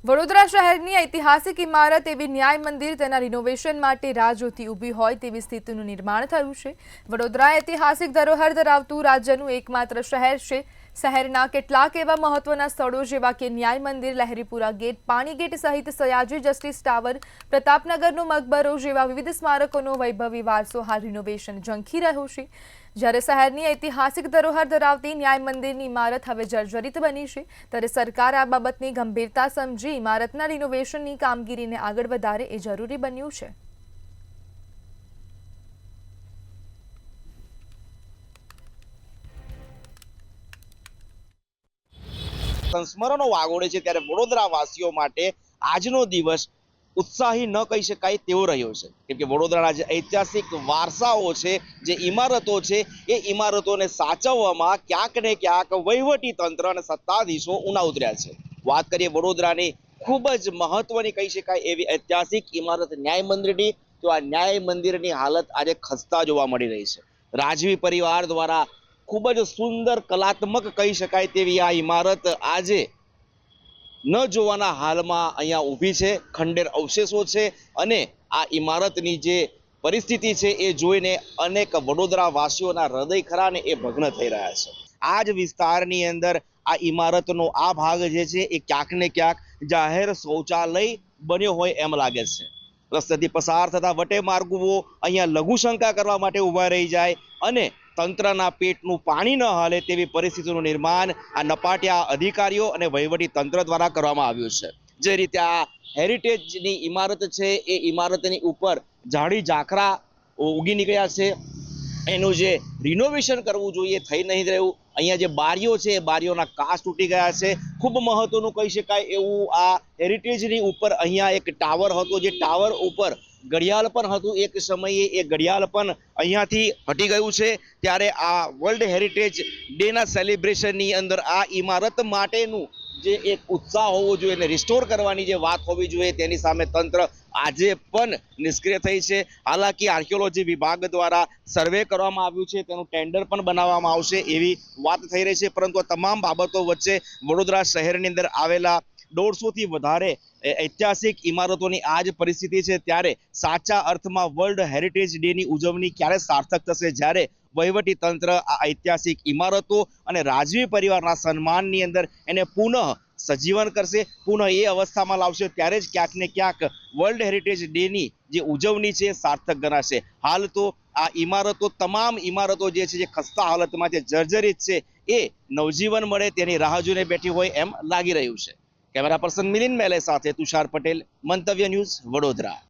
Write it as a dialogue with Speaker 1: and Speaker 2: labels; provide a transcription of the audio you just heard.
Speaker 1: વડોદરા શહેરની ઐતિહાસિક ઇમારત એવી ન્યાય મંદિર તેના રિનોવેશન માટે રાહ જોતી ઊભી હોય તેવી સ્થિતિનું નિર્માણ થયું છે। વડોદરા ઐતિહાસિક ધરોહર ધરાવતું રાજ્યનું એકમાત્ર શહેર છે। શહેરના કેટલાક એવા મહત્વના સ્થળો જેવા કે ન્યાય મંદિર, લહેરીપુરા ગેટ, પાણી ગેટ સહિત સયાજી જસ્ટિસ ટાવર, પ્રતાપનગરનો મકબરો જેવા વિવિધ સ્મારકોનો વૈભવી વારસો હાલ રિનોવેશન ઝંખી રહ્યો છે। જ્યારે શહેરની ઐતિહાસિક ધરોહર ધરાવતી ન્યાય મંદિરની ઇમારત હવે જર્જરિત બની છે, ત્યારે સરકાર આ બાબતની ગંભીરતા સમજી ઇમારતના રિનોવેશનની કામગીરીને આગળ વધારે એ જરૂરી બન્યું છે।
Speaker 2: સંસ્મરણો વાગોળે છે ત્યારે વડોદરા વાસીઓ માટે આજનો દિવસ ઉત્સાહી ન કહી શકાય તેવો રહ્યો છે, કેમ કે વડોદરાના જે ઐતિહાસિક વારસાઓ છે, જે ઇમારતો છે, એ ઇમારતોને સાચવવામાં ક્યાંક ને ક્યાંક વહીવટી તંત્ર અને સત્તાધીશો ઉના ઉતર્યા છે। વાત કરીએ વડોદરાની ખૂબ જ મહત્વની કહી શકાય એવી ઐતિહાસિક ઇમારત ન્યાય મંદિરની, તો આ ન્યાય મંદિરની હાલત આજે ખસ્તા જોવા મળી રહી છે। રાજવી પરિવાર દ્વારા ખૂબ જ સુંદર કલાત્મક કહી શકાય તેવી આ ઇમારત આજે ન જોવાના હાલમાં અહીંયા ઊભી છે। ખંડેર અવશેષો છે અને આ ઇમારતની જે પરિસ્થિતિ છે એ જોઈને અનેક વડોદરા વાસીઓના હૃદય ખરાને એ ભગ્ન થઈ રહ્યા છે। આ જ વિસ્તારની અંદર આ ઇમારતનો આ ભાગ જે છે એ ક્યાંક ને ક્યાંક જાહેર શૌચાલય બન્યો હોય એમ લાગે છે। રસ્તેથી પસાર થતા વટે માર્ગુઓ અહીંયા લઘુશંકા કરવા માટે ઊભા રહી જાય અને તંત્રના પેટનું પાણી ન હાલે તેવી પરિસ્થિતિનું નિર્માણ આ નપાટિયા અધિકારીઓ અને વહીવટી તંત્ર દ્વારા કરવામાં આવ્યું છે। જે રીતે આ હેરિટેજની ઇમારત છે એ ઇમારતની ઉપર ઝાડી ઝાખરા ઉગી નીકળ્યા છે, એનું જે રિનોવેશન કરવું જોઈએ થઈ નહીં રહ્યું। અહીંયા જે બારીઓ છે એ બારીઓના કાચ તૂટી ગયા છે। ખૂબ મહત્વનું કહી શકાય એવું આ હેરિટેજની ઉપર અહીંયા એક ટાવર હતો, જે ટાવર ઉપર ઘડિયાળ પણ હતું એક સમયે, એ ઘડિયાળ પણ અહીંયાથી હટી ગયું છે। ત્યારે આ વર્લ્ડ હેરિટેજ ડેના સેલિબ્રેશનની અંદર આ ઇમારત માટેનું જે એક ઉત્સાહ હોવો જોઈએ અને રિસ્ટોર કરવાની જે વાત હોવી જોઈએ તેની સામે તંત્ર આજે પણ નિષ્ક્રિય થઈ છે। હાલાકી આર્કિયોલોજી વિભાગ દ્વારા સર્વે કરવામાં આવ્યું છે, તેનું ટેન્ડર પણ બનાવવામાં આવશે એવી વાત થઈ રહી છે, પરંતુ આ તમામ બાબતો વચ્ચે વડોદરા શહેરની અંદર આવેલા 150થી વધારે ઐતિહાસિક ઇમારતોની આ જ પરિસ્થિતિ છે। ત્યારે સાચા અર્થમાં વર્લ્ડ હેરિટેજ ડેની ઉજવણી ક્યારે સાર્થક થશે, જ્યારે વહીવટી તંત્ર આ ઐતિહાસિક ઇમારતો અને રાજવી પરિવારના સન્માનની અંદર એને પુનઃ સજીવન કરશે, પુનઃ એ અવસ્થામાં લાવશે, ત્યારે જ ક્યાંક ને ક્યાંક વર્લ્ડ હેરિટેજ ડેની જે ઉજવણી છે સાર્થક ગણાશે। હાલ તો આ ઇમારતો, તમામ ઇમારતો જે છે જે ખસ્તા હાલતમાં જે જર્જરિત છે એ નવજીવન મળે તેની રાહ જોઈને બેઠી હોય એમ લાગી રહ્યું છે। કેમેરા પર્સન મિલિંદ મેલે સાથે તુષાર પટેલ, મંતવ્ય ન્યૂઝ, વડોદરા।